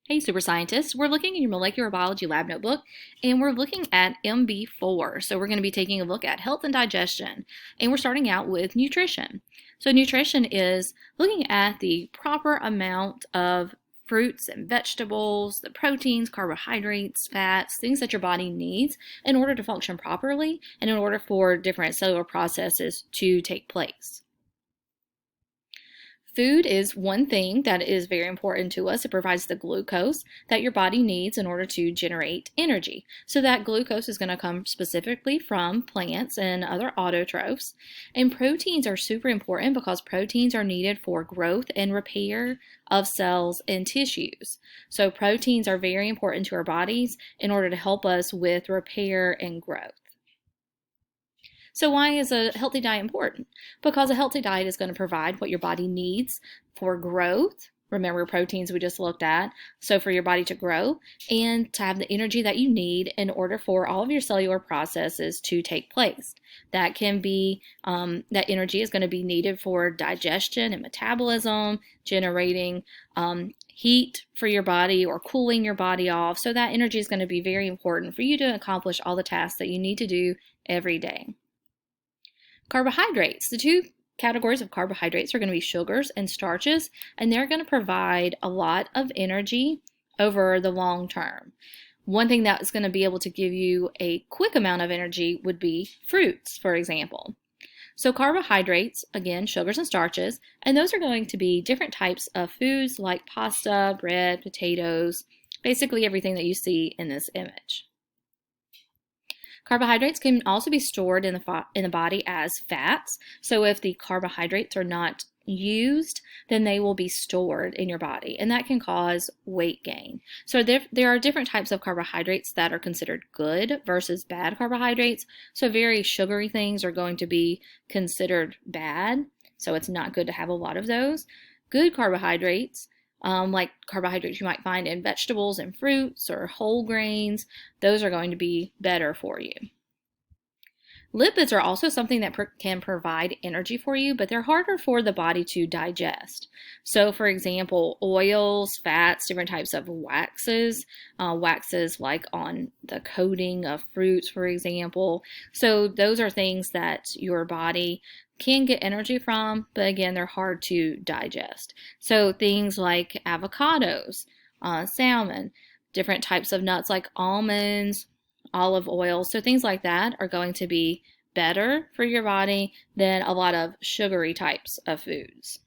Hey, super scientists. We're looking in your molecular biology lab notebook and we're looking at MB4. So, we're going to be taking a look at health and digestion. And we're starting out with nutrition. So, nutrition is looking at the proper amount of fruits and vegetables, the proteins, carbohydrates, fats, things that your body needs in order to function properly and in order for different cellular processes to take place. Food is one thing that is very important to us. It provides the glucose that your body needs in order to generate energy. So that glucose is going to come specifically from plants and other autotrophs. And proteins are super important because proteins are needed for growth and repair of cells and tissues. So proteins are very important to our bodies in order to help us with repair and growth. So why is a healthy diet important? Because a healthy diet is going to provide what your body needs for growth. Remember proteins we just looked at. So for your body to grow and to have the energy that you need in order for all of your cellular processes to take place. That can be, that energy is going to be needed for digestion and metabolism, generating heat for your body or cooling your body off. So that energy is going to be very important for you to accomplish all the tasks that you need to do every day. Carbohydrates. The two categories of carbohydrates are going to be sugars and starches, and they're going to provide a lot of energy over the long term. One thing that is going to be able to give you a quick amount of energy would be fruits, for example. So carbohydrates, again, sugars and starches, and those are going to be different types of foods like pasta, bread, potatoes, basically everything that you see in this image. Carbohydrates can also be stored in the body as fats. So if the carbohydrates are not used, then they will be stored in your body, and that can cause weight gain. So there are different types of carbohydrates that are considered good versus bad carbohydrates. So very sugary things are going to be considered bad. So it's not good to have a lot of those. Good carbohydrates, like carbohydrates you might find in vegetables and fruits or whole grains, those are going to be better for you. Lipids are also something that can provide energy for you, but they're harder for the body to digest. So, for example, oils, fats, different types of waxes, waxes like on the coating of fruits, for example. So those are things that your body can get energy from, but again, they're hard to digest. So things like avocados, salmon, different types of nuts like almonds, olive oil. So things like that are going to be better for your body than a lot of sugary types of foods.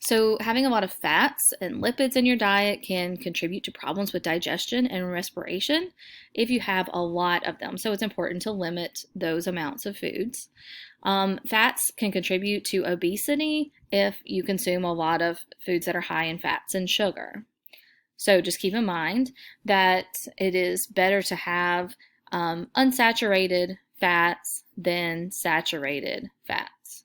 So having a lot of fats and lipids in your diet can contribute to problems with digestion and respiration if you have a lot of them. So it's important to limit those amounts of foods. Fats can contribute to obesity if you consume a lot of foods that are high in fats and sugar. So just keep in mind that it is better to have unsaturated fats than saturated fats.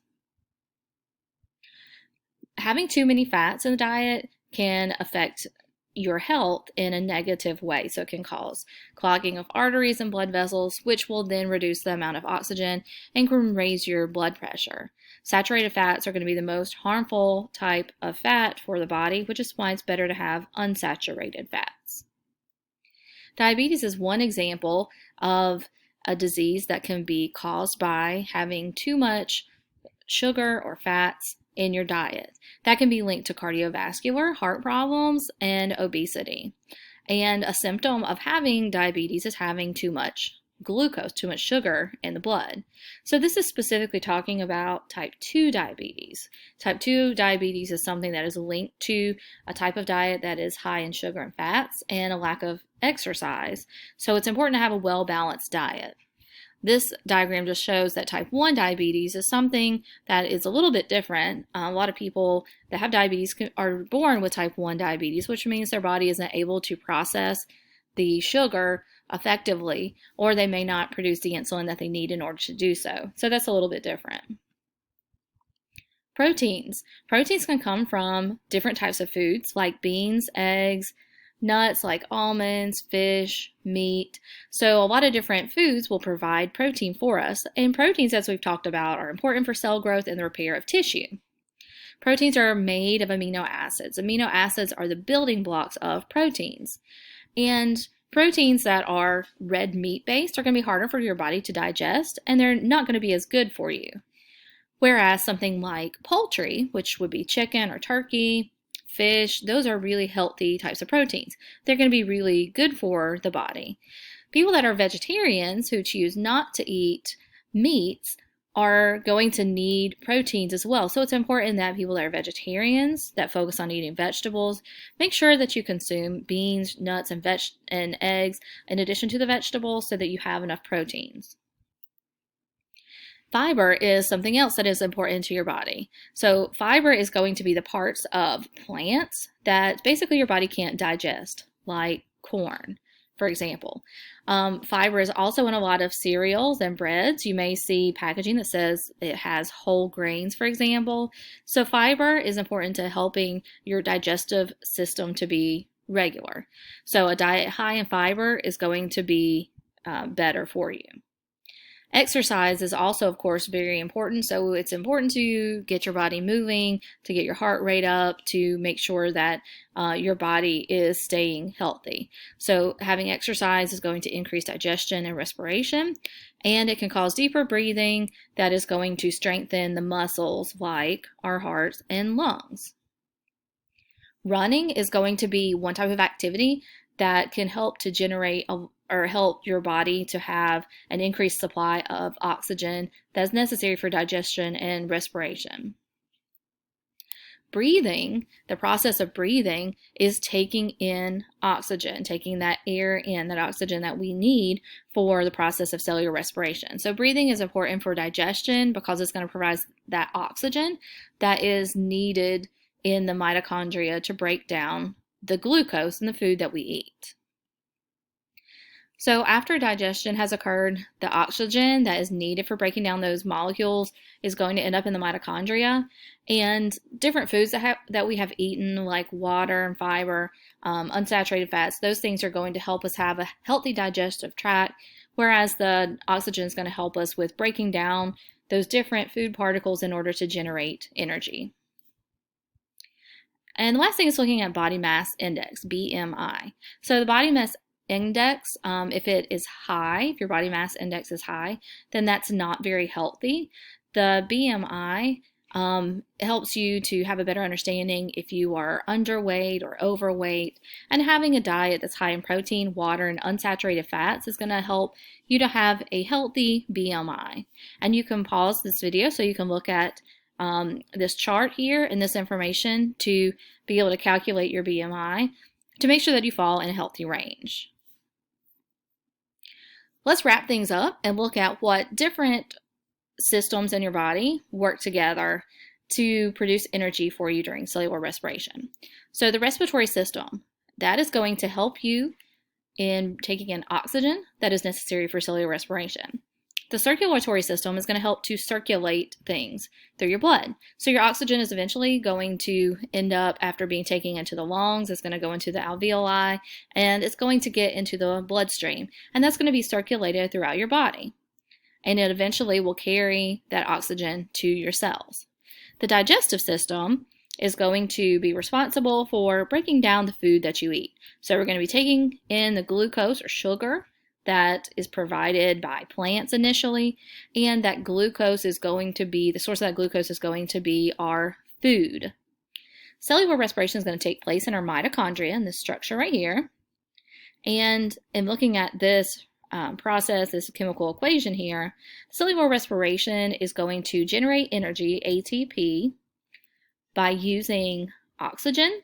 Having too many fats in the diet can affect your health in a negative way. So it can cause clogging of arteries and blood vessels, which will then reduce the amount of oxygen and can raise your blood pressure. Saturated fats are going to be the most harmful type of fat for the body, which is why it's better to have unsaturated fats. Diabetes is one example of a disease that can be caused by having too much sugar or fats in your diet. That can be linked to cardiovascular, heart problems, and obesity. And a symptom of having diabetes is having too much glucose, too much sugar in the blood. So this is specifically talking about type 2 diabetes. Type 2 diabetes is something that is linked to a type of diet that is high in sugar and fats and a lack of exercise. So it's important to have a well-balanced diet. This diagram just shows that type 1 diabetes is something that is a little bit different. A lot of people that have diabetes are born with type 1 diabetes, which means their body isn't able to process the sugar effectively, or they may not produce the insulin that they need in order to do so. So that's a little bit different. Proteins. Proteins can come from different types of foods like beans, eggs, nuts like almonds, fish, meat. So a lot of different foods will provide protein for us. And proteins, as we've talked about, are important for cell growth and the repair of tissue. Proteins are made of amino acids. Amino acids are the building blocks of proteins. And proteins that are red meat based are going to be harder for your body to digest, and they're not going to be as good for you. Whereas something like poultry, which would be chicken or turkey, fish, those are really healthy types of proteins. They're going to be really good for the body. People that are vegetarians who choose not to eat meats are going to need proteins as well. So it's important that people that are vegetarians, that focus on eating vegetables, make sure that you consume beans, nuts, and eggs in addition to the vegetables so that you have enough proteins. Fiber is something else that is important to your body. So fiber is going to be the parts of plants that basically your body can't digest, like corn, for example. Fiber is also in a lot of cereals and breads. You may see packaging that says it has whole grains, for example. So fiber is important to helping your digestive system to be regular. So a diet high in fiber is going to be better for you. Exercise is also, of course, very important. So it's important to get your body moving, to get your heart rate up, to make sure that your body is staying healthy. So having exercise is going to increase digestion and respiration, and it can cause deeper breathing that is going to strengthen the muscles like our hearts and lungs. Running is going to be one type of activity that can help to generate or help your body to have an increased supply of oxygen that's necessary for digestion and respiration. Breathing, the process of breathing, is taking in oxygen, taking that air in, that oxygen that we need for the process of cellular respiration. So breathing is important for digestion because it's going to provide that oxygen that is needed in the mitochondria to break down the glucose in the food that we eat. So after digestion has occurred, the oxygen that is needed for breaking down those molecules is going to end up in the mitochondria, and different foods that we have eaten, like water and fiber, unsaturated fats, those things are going to help us have a healthy digestive tract, whereas the oxygen is going to help us with breaking down those different food particles in order to generate energy. And the last thing is looking at body mass index, BMI. So the body mass index, if it is high, if your body mass index is high, then that's not very healthy. The BMI helps you to have a better understanding if you are underweight or overweight, and having a diet that's high in protein, water, and unsaturated fats is going to help you to have a healthy BMI. And you can pause this video so you can look at this chart here and this information to be able to calculate your BMI to make sure that you fall in a healthy range. Let's wrap things up and look at what different systems in your body work together to produce energy for you during cellular respiration. So the respiratory system, that is going to help you in taking in oxygen that is necessary for cellular respiration. The circulatory system is going to help to circulate things through your blood. So your oxygen is eventually going to end up, after being taken into the lungs, it's going to go into the alveoli, and it's going to get into the bloodstream. And that's going to be circulated throughout your body. And it eventually will carry that oxygen to your cells. The digestive system is going to be responsible for breaking down the food that you eat. So we're going to be taking in the glucose or sugar that is provided by plants initially, and that glucose is going to be, the source of that glucose is going to be our food. Cellular respiration is going to take place in our mitochondria, in this structure right here. And in looking at this process, this chemical equation here, cellular respiration is going to generate energy, ATP, by using oxygen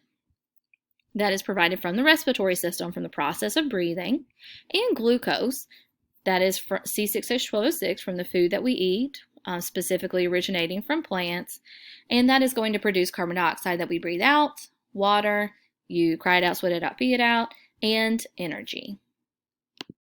that is provided from the respiratory system from the process of breathing, and glucose, that is C6H12O6 from the food that we eat, specifically originating from plants, and that is going to produce carbon dioxide that we breathe out, water, you cry it out, sweat it out, pee it out, and energy.